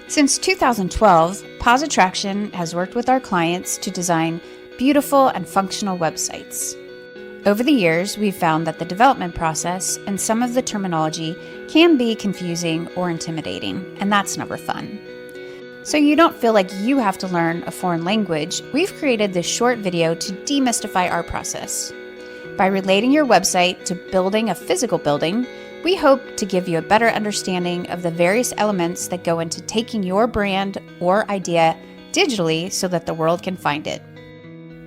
Since 2012, Positraction has worked with our clients to design beautiful and functional websites. Over the years, we've found that the development process and some of the terminology can be confusing or intimidating, and that's never fun. So you don't feel like you have to learn a foreign language, we've created this short video to demystify our process. By relating your website to building a physical building, we hope to give you a better understanding of the various elements that go into taking your brand or idea digitally so that the world can find it.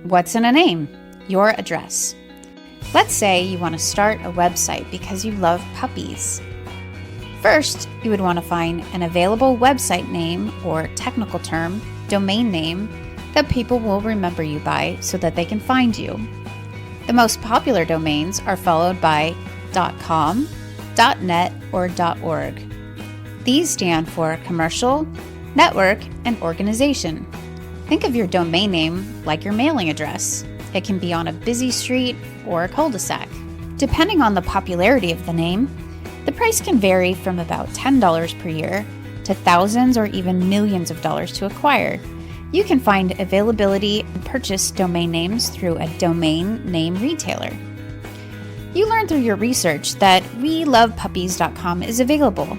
What's in a name? Your address. Let's say you want to start a website because you love puppies. First, you would want to find an available website name or technical term, domain name, that people will remember you by so that they can find you. The most popular domains are followed by .com, .net, or .org. These stand for commercial, network, and organization. Think of your domain name like your mailing address. It can be on a busy street or a cul-de-sac. Depending on the popularity of the name, the price can vary from about $10 per year to thousands or even millions of dollars to acquire. You can find availability and purchase domain names through a domain name retailer. You learn through your research that WeLovePuppies.com is available.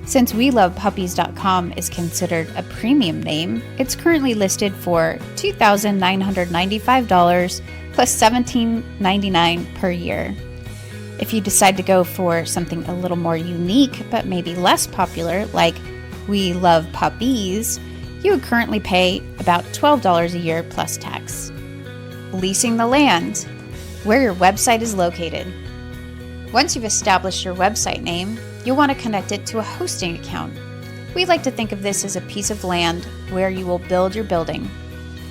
Since WeLovePuppies.com is considered a premium name, it's currently listed for $2,995 plus $17.99 per year. If you decide to go for something a little more unique but maybe less popular, like We Love Puppies, you would currently pay about $12 a year plus tax. Leasing the land, where your website is located. Once you've established your website name, you'll want to connect it to a hosting account. We like to think of this as a piece of land where you will build your building.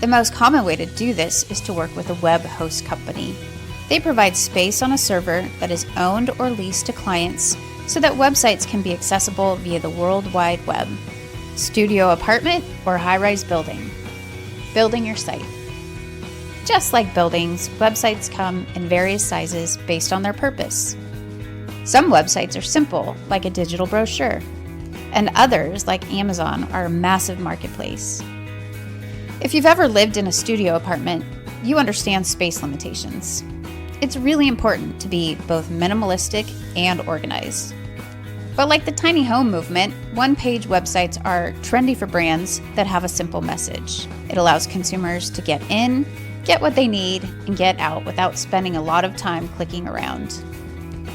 The most common way to do this is to work with a web host company. They provide space on a server that is owned or leased to clients so that websites can be accessible via the World Wide Web. Studio apartment or high-rise building. Building your site. Just like buildings, websites come in various sizes based on their purpose. Some websites are simple, like a digital brochure, and others, like Amazon, are a massive marketplace. If you've ever lived in a studio apartment, you understand space limitations. It's really important to be both minimalistic and organized. But like the tiny home movement, one-page websites are trendy for brands that have a simple message. It allows consumers to get in, get what they need, and get out without spending a lot of time clicking around.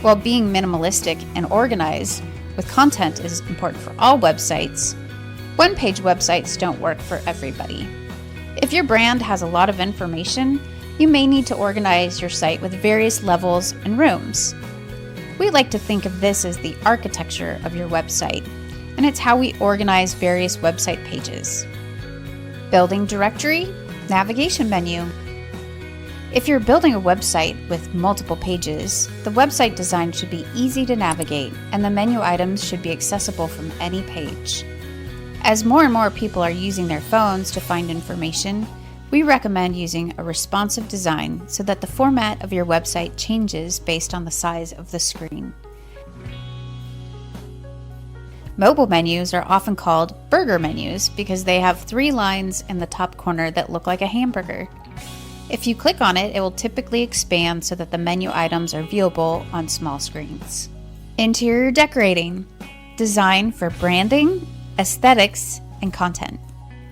While being minimalistic and organized with content is important for all websites, one-page websites don't work for everybody. If your brand has a lot of information, you may need to organize your site with various levels and rooms. We like to think of this as the architecture of your website, and it's how we organize various website pages. Building directory, navigation menu. If you're building a website with multiple pages, the website design should be easy to navigate, and the menu items should be accessible from any page. As more and more people are using their phones to find information, we recommend using a responsive design so that the format of your website changes based on the size of the screen. Mobile menus are often called burger menus because they have 3 lines in the top corner that look like a hamburger. If you click on it, it will typically expand so that the menu items are viewable on small screens. Interior decorating. Design for branding, aesthetics, and content.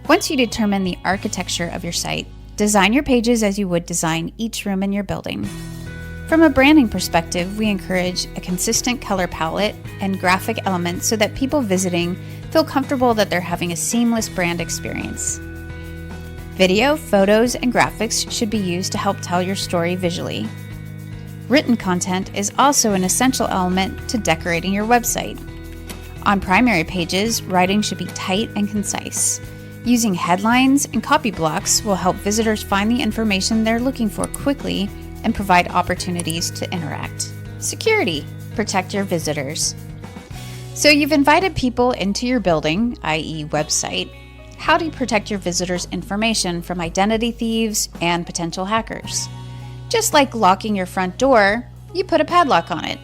Once you determine the architecture of your site, design your pages as you would design each room in your building. From a branding perspective, we encourage a consistent color palette and graphic elements so that people visiting feel comfortable that they're having a seamless brand experience. Video, photos, and graphics should be used to help tell your story visually. Written content is also an essential element to decorating your website. On primary pages, writing should be tight and concise. Using headlines and copy blocks will help visitors find the information they're looking for quickly and provide opportunities to interact. Security. Protect your visitors. So you've invited people into your building, i.e. website. How do you protect your visitors' information from identity thieves and potential hackers? Just like locking your front door, you put a padlock on it.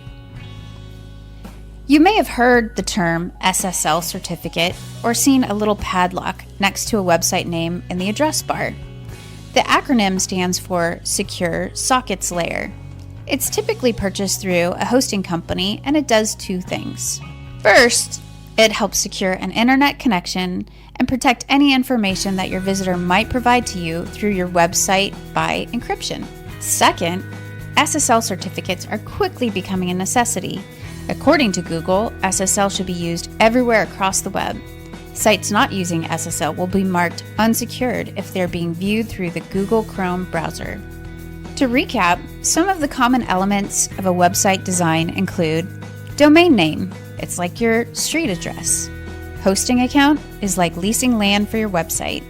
You may have heard the term SSL certificate or seen a little padlock next to a website name in the address bar. The acronym stands for Secure Sockets Layer. It's typically purchased through a hosting company, and it does two things. First, it helps secure an internet connection and protect any information that your visitor might provide to you through your website by encryption. Second, SSL certificates are quickly becoming a necessity. According to Google, SSL should be used everywhere across the web. Sites not using SSL will be marked unsecured if they're being viewed through the Google Chrome browser. To recap, some of the common elements of a website design include domain name. It's like your street address. Hosting account is like leasing land for your website.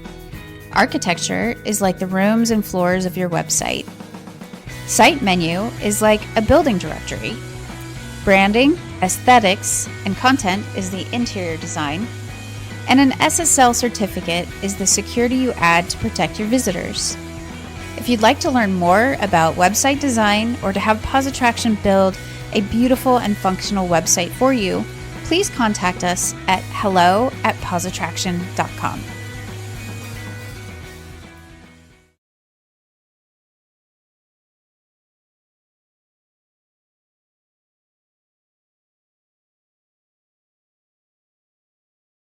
Architecture is like the rooms and floors of your website. Site menu is like a building directory. Branding, aesthetics, and content is the interior design. And an SSL certificate is the security you add to protect your visitors. If you'd like to learn more about website design or to have Positraction build a beautiful and functional website for you, please contact us at hello@positraction.com.